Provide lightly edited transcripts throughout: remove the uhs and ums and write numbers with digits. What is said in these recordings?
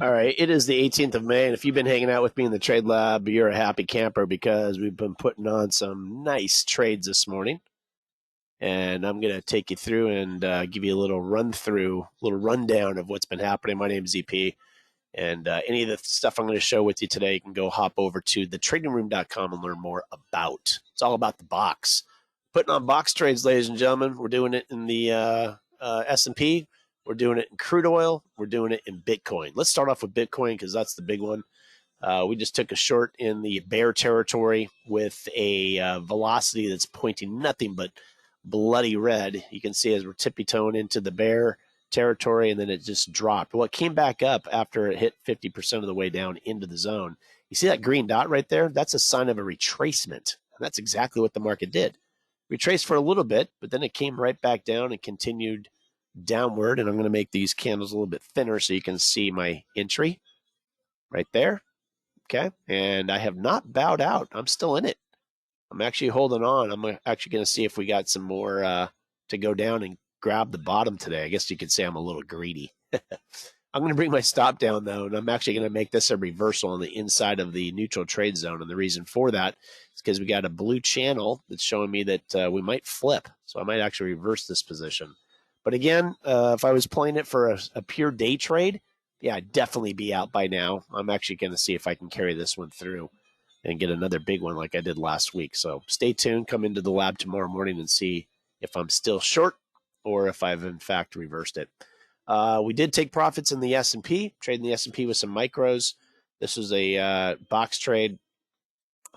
All right, it is the 18th of May, and if you've been hanging out with me in the trade lab, you're a happy camper because we've been putting on some nice trades this morning. And I'm going to take you through and give you a little rundown of what's been happening. My name is EP, and any of the stuff I'm going to show with you today, you can go hop over to thetradingroom.com and learn more about. It's all about the box. Putting on box trades, ladies and gentlemen. We're doing it in the S&P. We're doing it in crude oil. We're doing it in Bitcoin. Let's start off with Bitcoin because that's the big one. We just took a short in the bear territory with a velocity that's pointing nothing but bloody red. You can see as we're tippy-toeing into the bear territory, and then it just dropped. Well, it came back up after it hit 50% of the way down into the zone. You see that green dot right there? That's a sign of a retracement. And that's exactly what the market did. Retraced for a little bit, but then it came right back down and continued downward. And I'm going to make these candles a little bit thinner so you can see my entry right there. Okay. And I have not bowed out. I'm still in it. I'm actually holding on. I'm actually going to see if we got some more to go down and grab the bottom today. I guess you could say I'm a little greedy. I'm going to bring my stop down, though, and I'm actually going to make this a reversal on the inside of the neutral trade zone. And the reason for that is because we got a blue channel that's showing me that we might flip. So I might actually reverse this position. But again, if I was playing it for a pure day trade, yeah, I'd definitely be out by now. I'm actually going to see if I can carry this one through and get another big one like I did last week. So stay tuned. Come into the lab tomorrow morning and see if I'm still short or if I've, in fact, reversed it. We did take profits in the S&P, trading the S&P with some micros. This was a box trade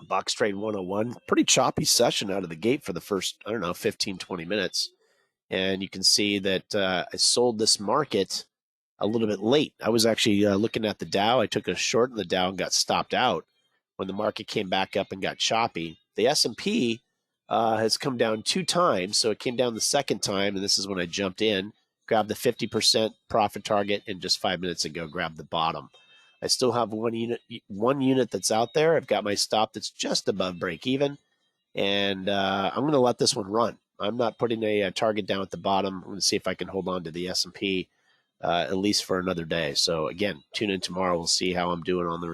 101. Pretty choppy session out of the gate for the first, 15, 20 minutes. And you can see that I sold this market a little bit late. I was actually looking at the Dow. I took a short in the Dow and got stopped out when the market came back up and got choppy. The S&P has come down 2 times, so it came down the second time, and this is when I jumped in, grabbed the 50% profit target, and just 5 minutes ago grabbed the bottom. I still have one unit that's out there. I've got my stop that's just above break even, and I'm going to let this one run. I'm not putting a target down at the bottom. I'm going to see if I can hold on to the S&P at least for another day. So again, tune in tomorrow. We'll see how I'm doing on the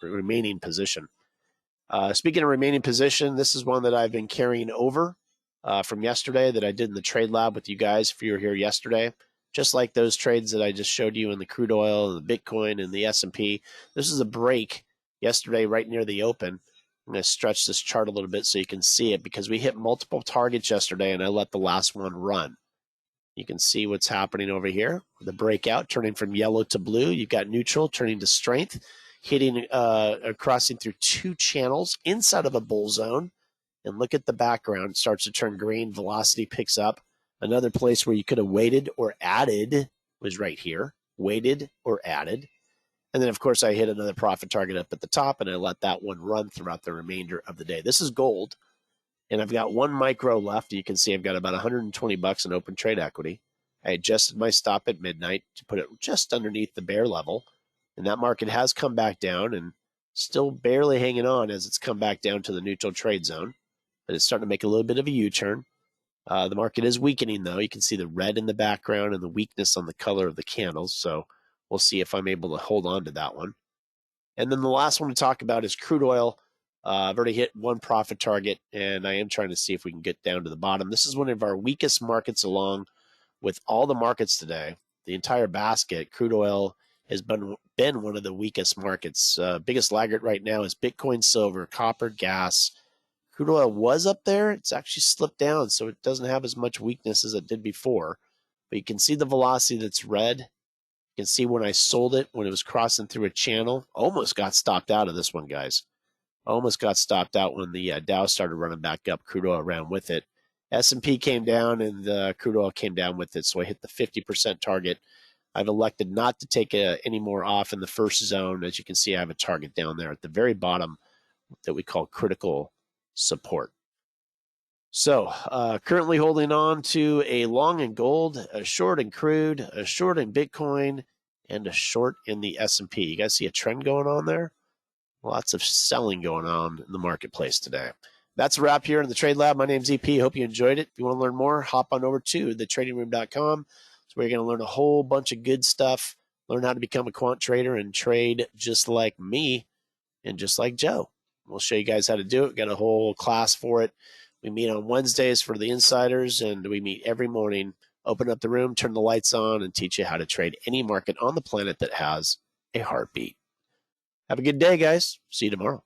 remaining position. Speaking of remaining position, this is one that I've been carrying over from yesterday that I did in the trade lab with you guys if you were here yesterday. Just like those trades that I just showed you in the crude oil and the Bitcoin and the S&P. This is a break yesterday right near the open. I'm going to stretch this chart a little bit so you can see it because we hit multiple targets yesterday and I let the last one run. You can see what's happening over here. The breakout turning from yellow to blue. You've got neutral turning to strength, hitting crossing through 2 channels inside of a bull zone. And look at the background. It starts to turn green. Velocity picks up. Another place where you could have waited or added was right here. Waited or added. And then, of course, I hit another profit target up at the top, and I let that one run throughout the remainder of the day. This is gold, and I've got 1 micro left. You can see I've got about $120 in open trade equity. I adjusted my stop at midnight to put it just underneath the bear level, and that market has come back down and still barely hanging on as it's come back down to the neutral trade zone, but it's starting to make a little bit of a U-turn. The market is weakening, though. You can see the red in the background and the weakness on the color of the candles, so we'll see if I'm able to hold on to that one. And then the last one to talk about is crude oil. I've already hit 1 profit target, and I am trying to see if we can get down to the bottom. This is one of our weakest markets along with all the markets today. The entire basket, crude oil, has been one of the weakest markets. Biggest laggard right now is Bitcoin, silver, copper, gas. Crude oil was up there. It's actually slipped down, so it doesn't have as much weakness as it did before. But you can see the velocity that's red. You can see when I sold it, when it was crossing through a channel. Almost got stopped out of this one, guys. Almost got stopped out when the Dow started running back up. Crude oil ran with it. S&P came down, and the crude oil came down with it, so I hit the 50% target. I've elected not to take any more off in the first zone. As you can see, I have a target down there at the very bottom that we call critical support. So currently holding on to a long in gold, a short in crude, a short in Bitcoin, and a short in the S&P. You guys see a trend going on there? Lots of selling going on in the marketplace today. That's a wrap here in the Trade Lab. My name's EP. Hope you enjoyed it. If you want to learn more, hop on over to thetradingroom.com. It's where you're going to learn a whole bunch of good stuff, learn how to become a quant trader and trade just like me and just like Joe. We'll show you guys how to do it. We've got a whole class for it. We meet on Wednesdays for the insiders, and we meet every morning. Open up the room, turn the lights on, and teach you how to trade any market on the planet that has a heartbeat. Have a good day, guys. See you tomorrow.